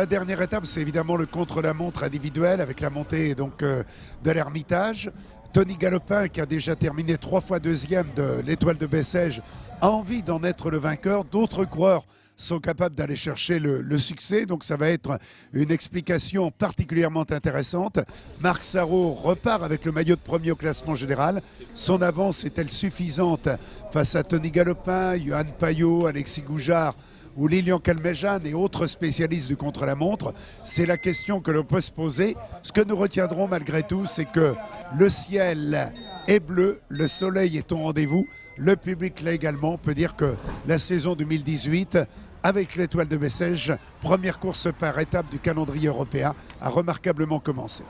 La dernière étape, c'est évidemment le contre-la-montre individuel avec la montée donc, de l'Ermitage. Tony Galopin, qui a déjà terminé 3 fois deuxième de l'Étoile de Bessèges, a envie d'en être le vainqueur. D'autres coureurs sont capables d'aller chercher le succès. Donc ça va être une explication particulièrement intéressante. Marc Sarrault repart avec le maillot de premier au classement général. Son avance est-elle suffisante face à Tony Galopin, Johan Payot, Alexis Goujard ou Lilian Calmejane et autres spécialistes du contre-la-montre? C'est la question que l'on peut se poser. Ce que nous retiendrons malgré tout, c'est que le ciel est bleu, le soleil est au rendez-vous, le public là également. On peut dire que la saison 2018, avec l'Étoile de Bessèges, première course par étape du calendrier européen, a remarquablement commencé.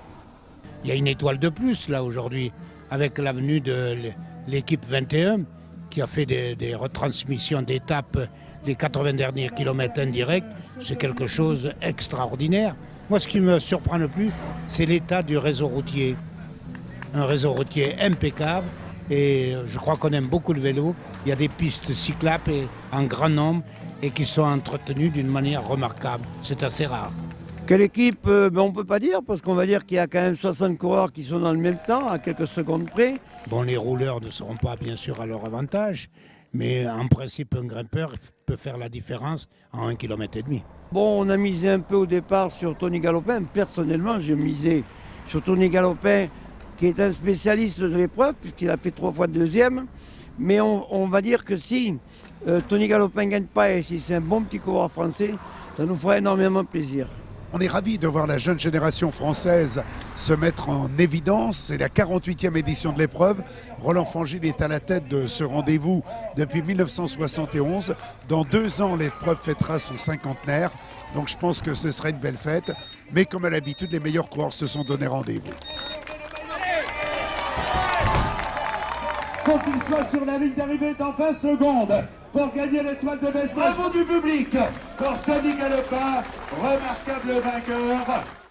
Il y a une étoile de plus là aujourd'hui, avec la venue de l'équipe 21 qui a fait des retransmissions d'étapes, les 80 derniers kilomètres indirects. C'est quelque chose d'extraordinaire. Moi, ce qui me surprend le plus, c'est l'état du réseau routier. Un réseau routier impeccable, et je crois qu'on aime beaucoup le vélo. Il y a des pistes cyclables en grand nombre et qui sont entretenues d'une manière remarquable. C'est assez rare. Quelle équipe on ne peut pas dire, parce qu'on va dire qu'il y a quand même 60 coureurs qui sont dans le même temps, à quelques secondes près. Bon, les rouleurs ne seront pas bien sûr à leur avantage, mais en principe, un grimpeur peut faire la différence en 1,5 km. Bon, on a misé un peu au départ sur Tony Galopin. Personnellement, j'ai misé sur Tony Galopin, qui est un spécialiste de l'épreuve, puisqu'il a fait 3 fois deuxième. Mais on va dire que si Tony Galopin ne gagne pas, et si c'est un bon petit coureur français, ça nous fera énormément plaisir. On est ravis de voir la jeune génération française se mettre en évidence. C'est la 48e édition de l'épreuve. Roland Fangil est à la tête de ce rendez-vous depuis 1971. Dans 2 ans, l'épreuve fêtera son 50aire. Donc je pense que ce serait une belle fête. Mais comme à l'habitude, les meilleurs coureurs se sont donné rendez-vous. Faut qu'il soit sur la ligne d'arrivée dans 20 secondes pour gagner l'Étoile de Bessèges. Bravo du public pour Tony Galopin, remarquable vainqueur.